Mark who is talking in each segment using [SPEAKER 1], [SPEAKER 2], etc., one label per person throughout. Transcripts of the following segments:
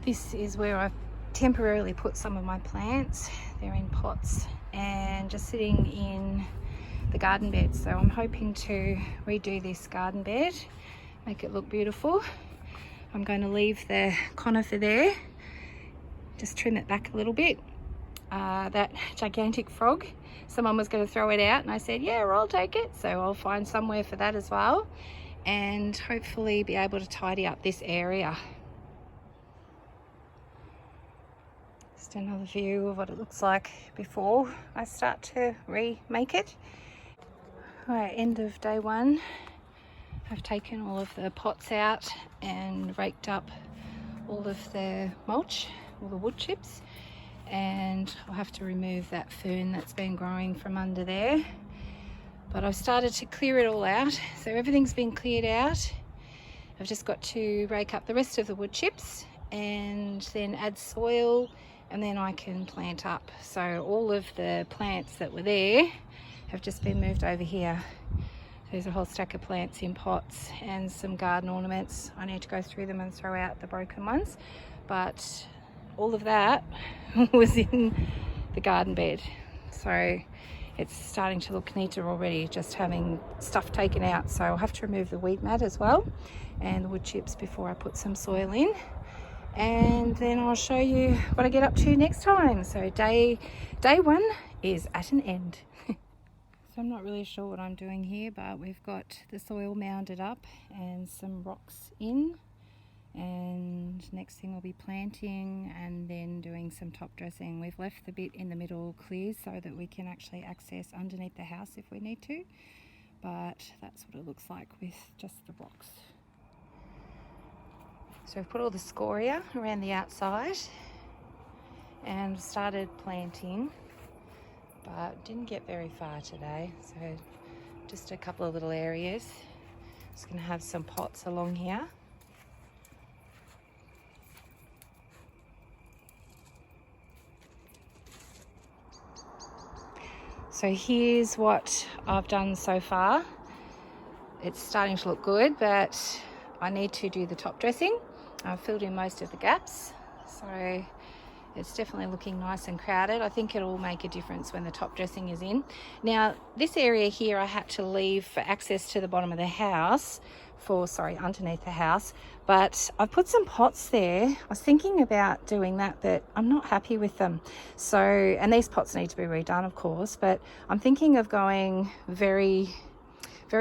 [SPEAKER 1] This is where I've temporarily put some of my plants. They're in pots and just sitting in the garden bed. So I'm hoping to redo this garden bed, make it look beautiful. I'm going to leave the conifer there, just trim it back a little bit. That gigantic frog, someone was going to throw it out and I said, yeah, I'll take it. So I'll find somewhere for that as well, and hopefully be able to tidy up this area. Just another view of what it looks like before I start to remake it. All right, end of day one. I've taken all of the pots out and raked up all of the mulch, all the wood chips, and I'll have to remove that fern that's been growing from under there. But I've started to clear it all out, so everything's been cleared out. I've just got to rake up the rest of the wood chips and then add soil, and then I can plant up. So all of the plants that were there have just been moved over here. There's a whole stack of plants in pots and some garden ornaments. I need to go through them and throw out the broken ones, but all of that was in the garden bed. So it's starting to look neater already, just having stuff taken out. So I'll have to remove the weed mat as well and the wood chips before I put some soil in. And then I'll show you what I get up to next time. So day one is at an end. So I'm not really sure what I'm doing here, but we've got the soil mounded up and some rocks in. And next thing we'll be planting and then doing some top dressing. We've left the bit in the middle clear so that we can actually access underneath the house if we need to. But that's what it looks like with just the rocks. So we've put all the scoria around the outside and started planting, but didn't get very far today. So just a couple of little areas. Just going to have some pots along here. So here's what I've done so far. It's starting to look good, but I need to do the top dressing. I've filled in most of the gaps, so it's definitely looking nice and crowded. I think it'll make a difference when the top dressing is in. Now, this area here I had to leave for access to the bottom of the house, underneath the house, but I've put some pots there. I was thinking about doing that, but I'm not happy with them. So, and these pots need to be redone, of course, but I'm thinking of going very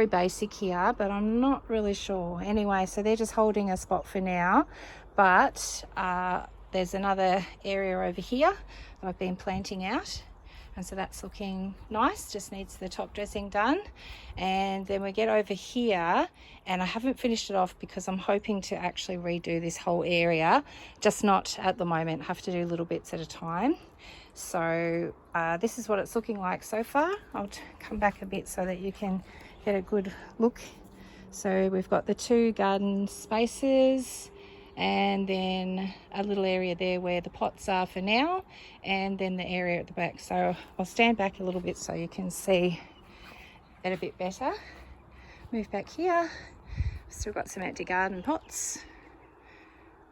[SPEAKER 1] basic here, but I'm not really sure. Anyway, so they're just holding a spot for now, but there's another area over here that I've been planting out, and so that's looking nice, just needs the top dressing done. And then we get over here, and I haven't finished it off because I'm hoping to actually redo this whole area, just not at the moment, have to do little bits at a time. So this is what it's looking like so far. I'll come back a bit so that you can get a good look. So we've got the two garden spaces, and then a little area there where the pots are for now, and then the area at the back. So I'll stand back a little bit so you can see it a bit better. Move back here. Still got some empty garden pots,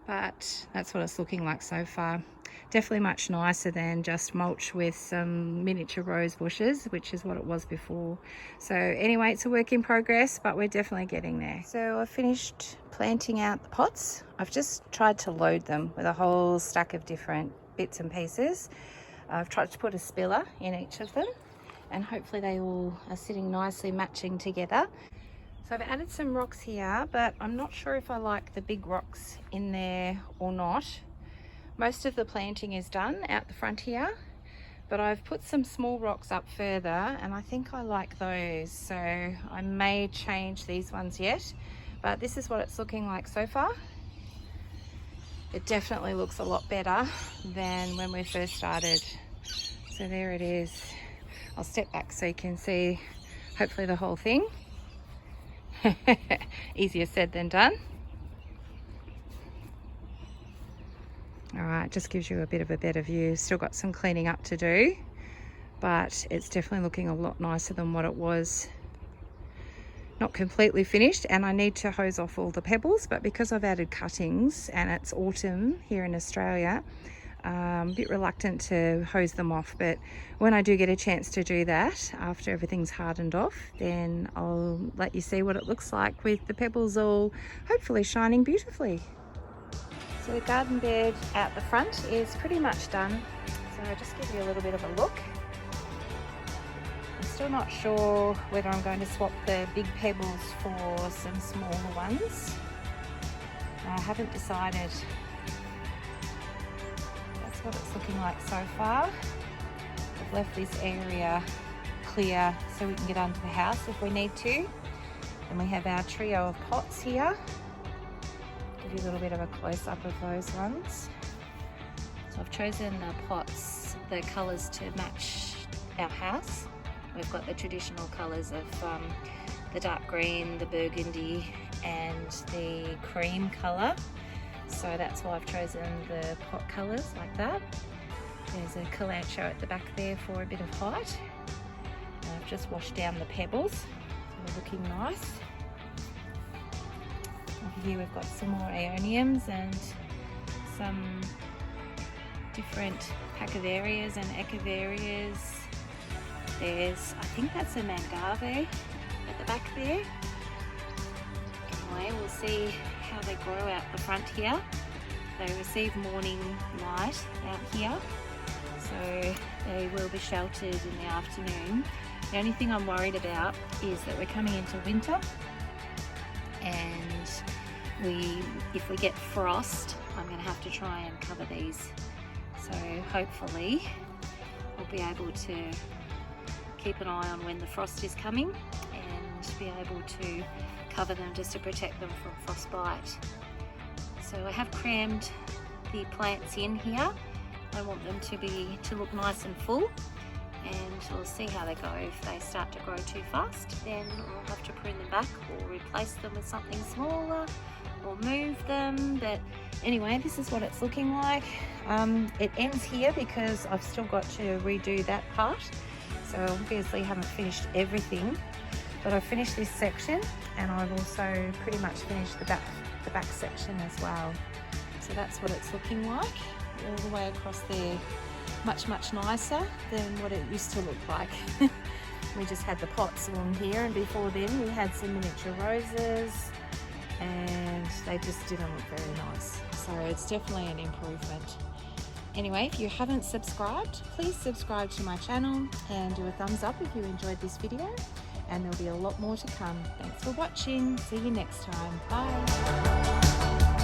[SPEAKER 1] but that's what it's looking like so far. Definitely much nicer than just mulch with some miniature rose bushes, which is what it was before. So anyway, it's a work in progress, but we're definitely getting there. So I finished planting out the pots. I've just tried to load them with a whole stack of different bits and pieces. I've tried to put a spiller in each of them, and hopefully they all are sitting nicely matching together. So I've added some rocks here, but I'm not sure if I like the big rocks in there or not. Most of the planting is done out the front here, but I've put some small rocks up further, and I think I like those. So I may change these ones yet, but this is what it's looking like so far. It definitely looks a lot better than when we first started. So there it is. I'll step back so you can see hopefully the whole thing. Easier said than done. All right, just gives you a bit of a better view. Still got some cleaning up to do, but it's definitely looking a lot nicer than what it was not completely finished, and I need to hose off all the pebbles, but because I've added cuttings and it's autumn here in Australia, I'm a bit reluctant to hose them off. But when I do get a chance to do that, after everything's hardened off, then I'll let you see what it looks like with the pebbles all hopefully shining beautifully. So the garden bed out the front is pretty much done. So I'll just give you a little bit of a look. I'm still not sure whether I'm going to swap the big pebbles for some smaller ones. I haven't decided. That's what it's looking like so far. I've left this area clear so we can get under the house if we need to. And we have our trio of pots here. Give you a little bit of a close-up of those ones. So I've chosen the pots, the colours to match our house. We've got the traditional colours of the dark green, the burgundy and the cream colour. So that's why I've chosen the pot colours like that. There's a calancho at the back there for a bit of height. And I've just washed down the pebbles, so they're looking nice. Over here we've got some more aeoniums and some different pachyverias and echiverias. There's, I think that's a mangave at the back there. Anyway, we'll see how they grow out the front here. They receive morning light out here, so they will be sheltered in the afternoon. The only thing I'm worried about is that we're coming into winter, and if we get frost, I'm going to have to try and cover these. So hopefully I'll be able to keep an eye on when the frost is coming and be able to cover them just to protect them from frostbite. So I have crammed the plants in here. I want them to look nice and full, and we'll see how they go. If they start to grow too fast, then I'll have to prune them back or replace them with something smaller or move them. But anyway, this is what it's looking like. It ends here because I've still got to redo that part. So obviously haven't finished everything, but I've finished this section, and I've also pretty much finished the back section as well. So that's what it's looking like all the way across there. Much nicer than what it used to look like. We just had the pots along here, and before then we had some miniature roses, and they just didn't look very nice. So it's definitely an improvement. Anyway, if you haven't subscribed, please subscribe to my channel and do a thumbs up if you enjoyed this video, and there'll be a lot more to come. Thanks for watching. See you next time. Bye.